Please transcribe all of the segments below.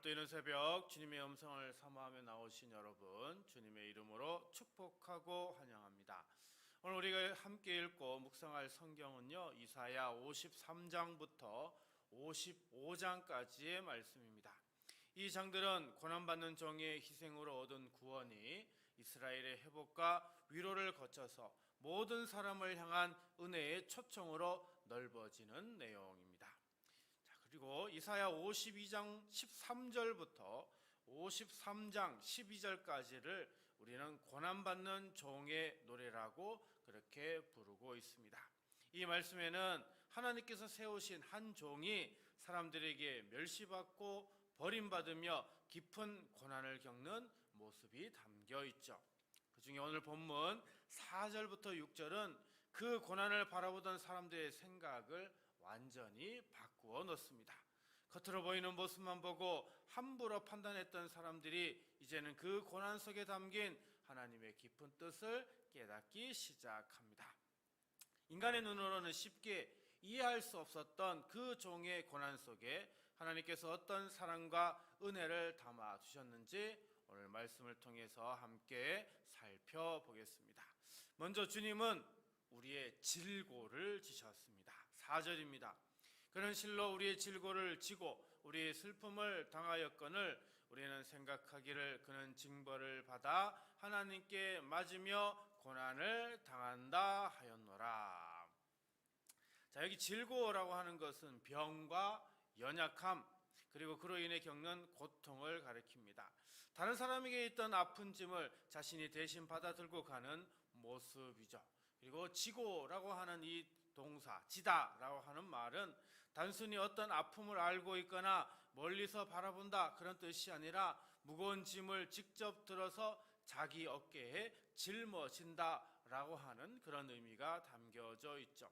오늘 또 이런 새벽 주님의 음성을 사모하며 나오신 여러분, 주님의 이름으로 축복하고 환영합니다. 오늘 우리가 함께 읽고 묵상할 성경은요, 이사야 53장부터 55장까지의 말씀입니다. 이 장들은 고난받는 종의 희생으로 얻은 구원이 이스라엘의 회복과 위로를 거쳐서 모든 사람을 향한 은혜의 초청으로 넓어지는 내용입니다. 그리고 이사야 52장 13절부터 53장 12절까지를 우리는 고난받는 종의 노래라고 그렇게 부르고 있습니다. 이 말씀에는 하나님께서 세우신 한 종이 사람들에게 멸시받고 버림받으며 깊은 고난을 겪는 모습이 담겨 있죠. 그 중에 오늘 본문 4절부터 6절은 그 고난을 바라보던 사람들의 생각을 완전히 바꾸어 놓습니다. 겉으로 보이는 모습만 보고 함부로 판단했던 사람들이 이제는 그 고난 속에 담긴 하나님의 깊은 뜻을 깨닫기 시작합니다. 인간의 눈으로는 쉽게 이해할 수 없었던 그 종의 고난 속에 하나님께서 어떤 사랑과 은혜를 담아 주셨는지 오늘 말씀을 통해서 함께 살펴보겠습니다. 먼저 주님은 우리의 질고를 지셨습니다. 4절입니다. 그는 실로 우리의 질고를 지고 우리의 슬픔을 당하였거늘 우리는 생각하기를 그는 징벌을 받아 하나님께 맞으며 고난을 당한다 하였노라. 자, 여기 질고라고 하는 것은 병과 연약함 그리고 그로 인해 겪는 고통을 가리킵니다. 다른 사람에게 있던 아픈 짐을 자신이 대신 받아 들고 가는 모습이죠. 그리고 지고라고 하는 이 동사, 지다라고 하는 말은 단순히 어떤 아픔을 알고 있거나 멀리서 바라본다 그런 뜻이 아니라 무거운 짐을 직접 들어서 자기 어깨에 짊어진다라고 하는 그런 의미가 담겨져 있죠.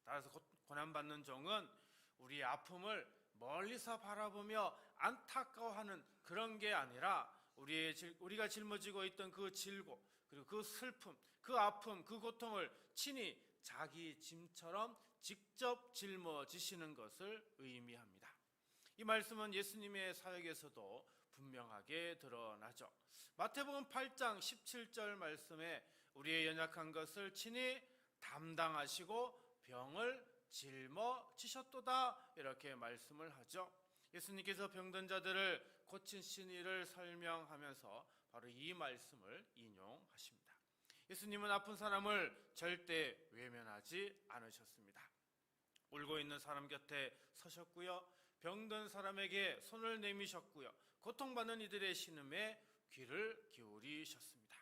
따라서 고난받는 종은 우리의 아픔을 멀리서 바라보며 안타까워하는 그런 게 아니라 우리가 짊어지고 있던 그 질고 그리고 그 슬픔, 그 아픔, 그 고통을 친히 자기 짐처럼 직접 짊어지시는 것을 의미합니다. 이 말씀은 예수님의 사역에서도 분명하게 드러나죠. 마태복음 8장 17절 말씀에 우리의 연약한 것을 친히 담당하시고 병을 짊어지셨도다 이렇게 말씀을 하죠. 예수님께서 병든 자들을 고치신 일을 설명하면서 바로 이 말씀을 인용하십니다. 예수님은 아픈 사람을 절대 외면하지 않으셨습니다. 울고 있는 사람 곁에 서셨고요. 병든 사람에게 손을 내미셨고요. 고통받는 이들의 신음에 귀를 기울이셨습니다.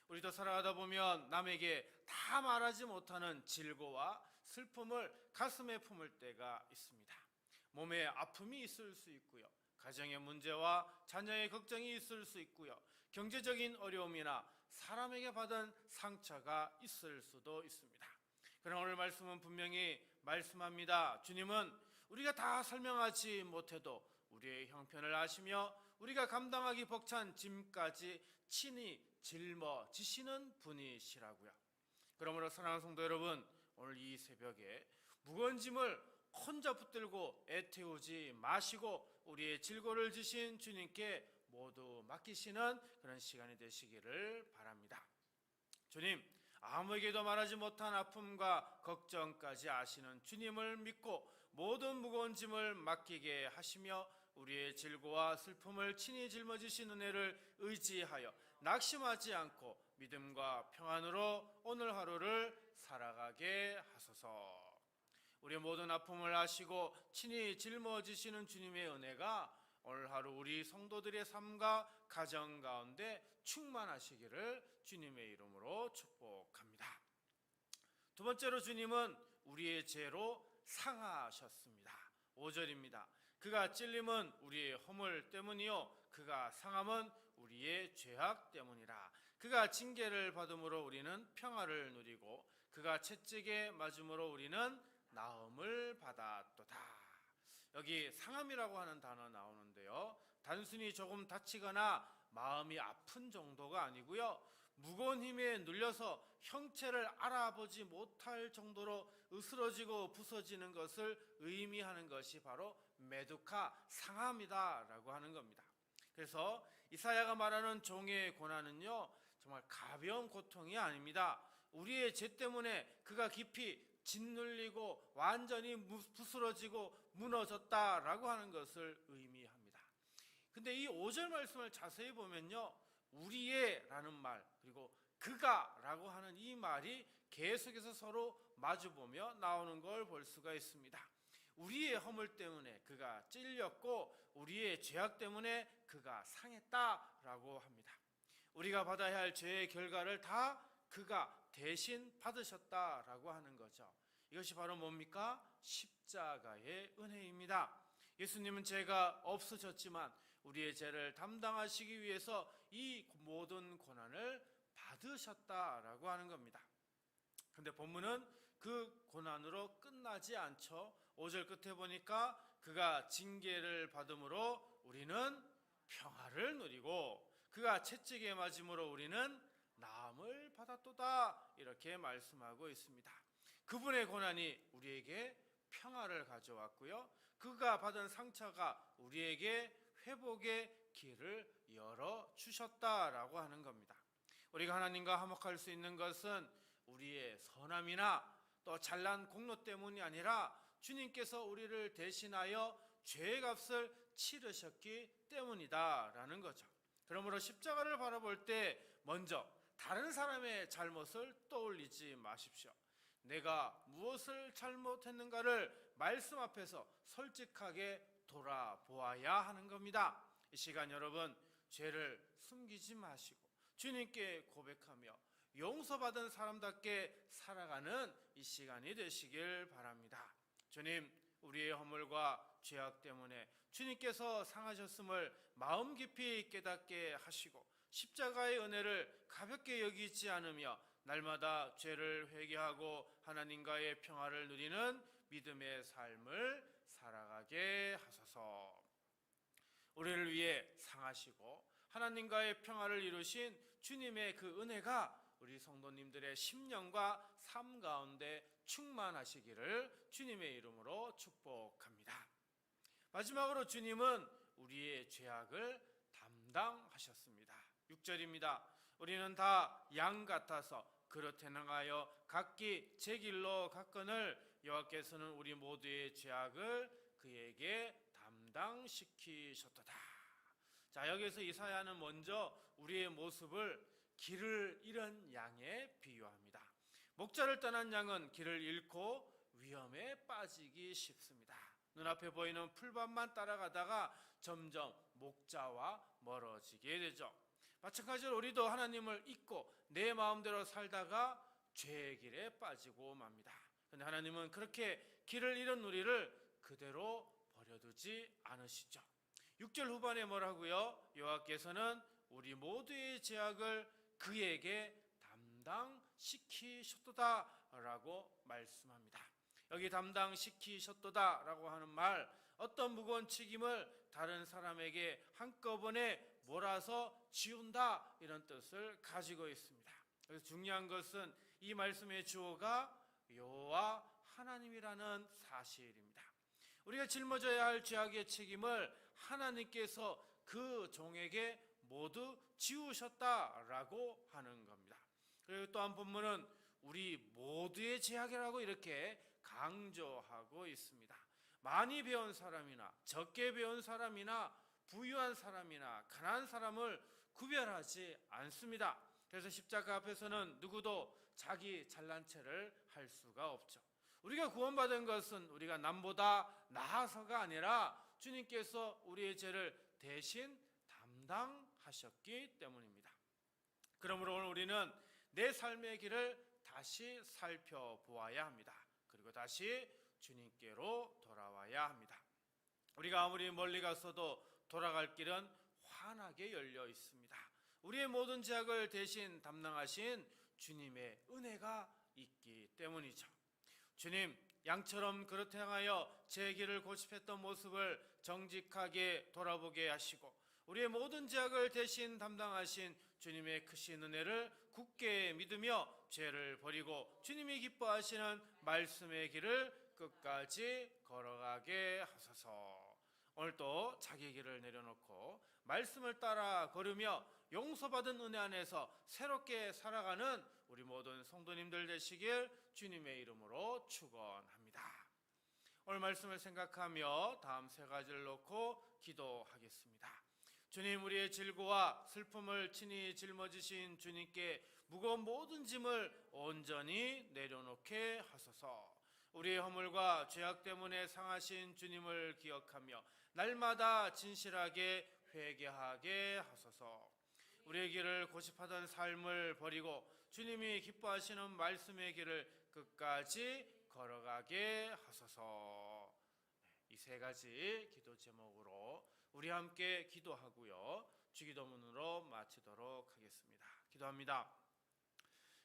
우리도 살아가다 보면 남에게 다 말하지 못하는 질고와 슬픔을 가슴에 품을 때가 있습니다. 몸에 아픔이 있을 수 있고요. 가정의 문제와 자녀의 걱정이 있을 수 있고요. 경제적인 어려움이나 사람에게 받은 상처가 있을 수도 있습니다. 그러나 오늘 말씀은 분명히 말씀합니다. 주님은 우리가 다 설명하지 못해도 우리의 형편을 아시며 우리가 감당하기 벅찬 짐까지 친히 짊어지시는 분이시라고요. 그러므로 사랑하는 성도 여러분, 오늘 이 새벽에 무거운 짐을 혼자 붙들고 애태우지 마시고 우리의 질고를 지신 주님께 모두 맡기시는 그런 시간이 되시기를 바랍니다. 주님, 아무에게도 말하지 못한 아픔과 걱정까지 아시는 주님을 믿고 모든 무거운 짐을 맡기게 하시며 우리의 질고와 슬픔을 친히 짊어지신 은혜를 의지하여 낙심하지 않고 믿음과 평안으로 오늘 하루를 살아가게 하소서. 우리의 모든 아픔을 아시고 친히 짊어지시는 주님의 은혜가 오늘 하루 우리 성도들의 삶과 가정 가운데 충만하시기를 주님의 이름으로 축복합니다. 두 번째로 주님은 우리의 죄로 상하셨습니다. 5절입니다. 그가 찔림은 우리의 허물 때문이요 그가 상함은 우리의 죄악 때문이라. 그가 징계를 받음으로 우리는 평화를 누리고 그가 채찍에 맞음으로 우리는 나음을 받았도다. 여기 상함이라고 하는 단어 나오는데요, 단순히 조금 다치거나 마음이 아픈 정도가 아니고요, 무거운 힘에 눌려서 형체를 알아보지 못할 정도로 으스러지고 부서지는 것을 의미하는 것이 바로 메두카 상함이다라고 하는 겁니다. 그래서 이사야가 말하는 종의 고난은요, 정말 가벼운 고통이 아닙니다. 우리의 죄 때문에 그가 깊이 짓눌리고 완전히 부스러지고 무너졌다라고 하는 것을 의미합니다. 근데 이 5절 말씀을 자세히 보면요, 우리의라는 말, 그리고 그가라고 하는 이 말이 계속해서 서로 마주보며 나오는 걸 볼 수가 있습니다. 우리의 허물 때문에 그가 찔렸고 우리의 죄악 때문에 그가 상했다라고 합니다. 우리가 받아야 할 죄의 결과를 다 그가 대신 받으셨다라고 하는 거죠. 이것이 바로 뭡니까? 십자가의 은혜입니다. 예수님은 죄가 없으셨지만 우리의 죄를 담당하시기 위해서 이 모든 고난을 받으셨다라고 하는 겁니다. 그런데 본문은 그 고난으로 끝나지 않죠. 5절 끝에 보니까 그가 징계를 받음으로 우리는 평화를 누리고 그가 채찍에 맞음으로 우리는 나음을 받았도다, 이렇게 말씀하고 있습니다. 그분의 고난이 우리에게 평화를 가져왔고요, 그가 받은 상처가 우리에게 회복의 길을 열어주셨다라고 하는 겁니다. 우리가 하나님과 화목할 수 있는 것은 우리의 선함이나 또 잘난 공로 때문이 아니라 주님께서 우리를 대신하여 죄의 값을 치르셨기 때문이다라는 거죠. 그러므로 십자가를 바라볼 때 먼저 다른 사람의 잘못을 떠올리지 마십시오. 내가 무엇을 잘못했는가를 말씀 앞에서 솔직하게 돌아보아야 하는 겁니다. 이 시간 여러분, 죄를 숨기지 마시고 주님께 고백하며 용서받은 사람답게 살아가는 이 시간이 되시길 바랍니다. 주님, 우리의 허물과 죄악 때문에 주님께서 상하셨음을 마음 깊이 깨닫게 하시고 십자가의 은혜를 가볍게 여기지 않으며 날마다 죄를 회개하고 하나님과의 평화를 누리는 믿음의 삶을 살아가게 하소서. 우리를 위해 상하시고 하나님과의 평화를 이루신 주님의 그 은혜가 우리 성도님들의 심령과 삶 가운데 충만하시기를 주님의 이름으로 축복합니다. 마지막으로 주님은 우리의 죄악을 담당하셨습니다. 6절입니다. 우리는 다 양 같아서 그릇 행하여 각기 제 길로 갔거늘 여호와께서는 우리 모두의 죄악을 그에게 담당시키셨도다. 자, 여기서 이사야는 먼저 우리의 모습을 길을 잃은 양에 비유합니다. 목자를 떠난 양은 길을 잃고 위험에 빠지기 쉽습니다. 눈앞에 보이는 풀밭만 따라가다가 점점 목자와 멀어지게 되죠. 마찬가지로 우리도 하나님을 잊고 내 마음대로 살다가 죄의 길에 빠지고 맙니다. 그런데 하나님은 그렇게 길을 잃은 우리를 그대로 버려두지 않으시죠. 6절 후반에 뭐라고요? 여호와께서는 우리 모두의 죄악을 그에게 담당시키셨도다 라고 말씀합니다. 여기 담당시키셨도다 라고 하는 말, 어떤 무거운 책임을 다른 사람에게 한꺼번에 몰아서 지운다, 이런 뜻을 가지고 있습니다. 그래서 중요한 것은 이 말씀의 주어가 여호와 하나님이라는 사실입니다. 우리가 짊어져야 할 죄악의 책임을 하나님께서 그 종에게 모두 지우셨다라고 하는 겁니다. 그리고 또한 본문은 우리 모두의 죄악이라고 이렇게 강조하고 있습니다. 많이 배운 사람이나 적게 배운 사람이나 부유한 사람이나 가난한 사람을 구별하지 않습니다. 그래서 십자가 앞에서는 누구도 자기 잘난 체를 할 수가 없죠. 우리가 구원받은 것은 우리가 남보다 나아서가 아니라 주님께서 우리의 죄를 대신 담당하셨기 때문입니다. 그러므로 오늘 우리는 내 삶의 길을 다시 살펴보아야 합니다. 그리고 다시 주님께로 돌아와야 합니다. 우리가 아무리 멀리 갔어도 돌아갈 길은 환하게 열려 있습니다. 우리의 모든 죄악을 대신 담당하신 주님의 은혜가 있기 때문이죠. 주님, 양처럼 그릇 행하여 제 길을 고집했던 모습을 정직하게 돌아보게 하시고 우리의 모든 죄악을 대신 담당하신 주님의 크신 은혜를 굳게 믿으며 죄를 버리고 주님이 기뻐하시는 말씀의 길을 끝까지 걸어가게 하소서. 오늘도 자기 길을 내려놓고 말씀을 따라 걸으며 용서받은 은혜 안에서 새롭게 살아가는 우리 모든 성도님들 되시길 주님의 이름으로 축원합니다. 오늘 말씀을 생각하며 다음 세 가지를 놓고 기도하겠습니다. 주님, 우리의 질고와 슬픔을 친히 짊어지신 주님께 무거운 모든 짐을 온전히 내려놓게 하소서. 우리의 허물과 죄악 때문에 상하신 주님을 기억하며 날마다 진실하게 회개하게 하소서. 우리의 길을 고집하던 삶을 버리고 주님이 기뻐하시는 말씀의 길을 끝까지 걸어가게 하소서. 이 세 가지 기도 제목으로 우리 함께 기도하고요, 주기도문으로 마치도록 하겠습니다. 기도합니다.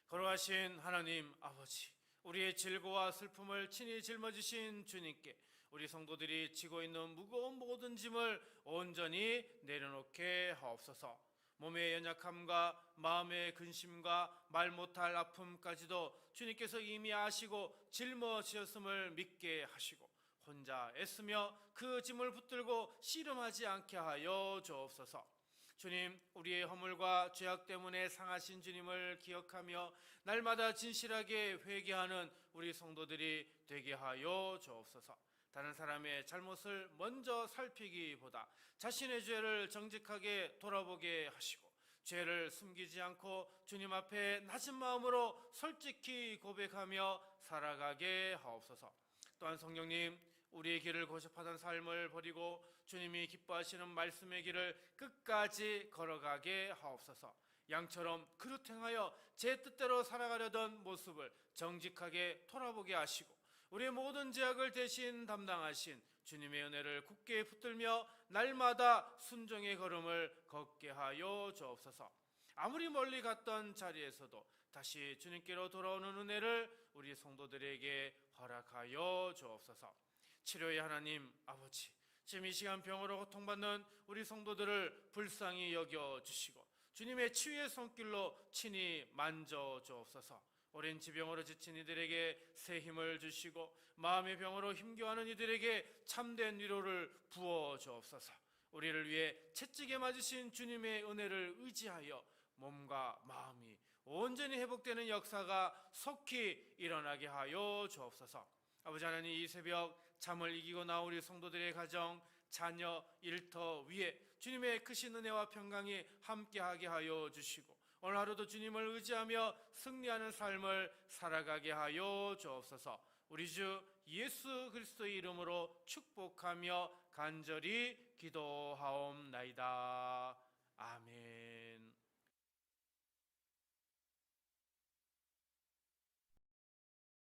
걸어가신 하나님 아버지, 우리의 질고와 슬픔을 친히 짊어지신 주님께 우리 성도들이 지고 있는 무거운 모든 짐을 온전히 내려놓게 하옵소서. 몸의 연약함과 마음의 근심과 말 못할 아픔까지도 주님께서 이미 아시고 짊어지셨음을 믿게 하시고 혼자 애쓰며 그 짐을 붙들고 씨름하지 않게 하여 주옵소서. 주님, 우리의 허물과 죄악 때문에 상하신 주님을 기억하며 날마다 진실하게 회개하는 우리 성도들이 되게 하여 주옵소서. 다른 사람의 잘못을 먼저 살피기보다 자신의 죄를 정직하게 돌아보게 하시고 죄를 숨기지 않고 주님 앞에 낮은 마음으로 솔직히 고백하며 살아가게 하옵소서. 또한 성령님, 우리의 길을 고집하던 삶을 버리고 주님이 기뻐하시는 말씀의 길을 끝까지 걸어가게 하옵소서. 양처럼 그릇 행하여 제 뜻대로 살아가려던 모습을 정직하게 돌아보게 하시고 우리의 모든 죄악을 대신 담당하신 주님의 은혜를 굳게 붙들며 날마다 순종의 걸음을 걷게 하여 주옵소서. 아무리 멀리 갔던 자리에서도 다시 주님께로 돌아오는 은혜를 우리 성도들에게 허락하여 주옵소서. 치료의 하나님 아버지, 지금 이 시간 병으로 고통받는 우리 성도들을 불쌍히 여겨주시고 주님의 치유의 손길로 친히 만져주옵소서. 오랜 지병으로 지친 이들에게 새 힘을 주시고 마음의 병으로 힘겨워하는 이들에게 참된 위로를 부어주옵소서. 우리를 위해 채찍에 맞으신 주님의 은혜를 의지하여 몸과 마음이 온전히 회복되는 역사가 속히 일어나게 하여 주옵소서. 아버지 하나님, 이 새벽 잠을 이기고 나온 우리 성도들의 가정, 자녀, 일터 위에 주님의 크신 은혜와 평강이 함께하게 하여 주시고 오늘 하루도 주님을 의지하며 승리하는 삶을 살아가게 하여 주옵소서. 우리 주 예수 그리스도의 이름으로 축복하며 간절히 기도하옵나이다.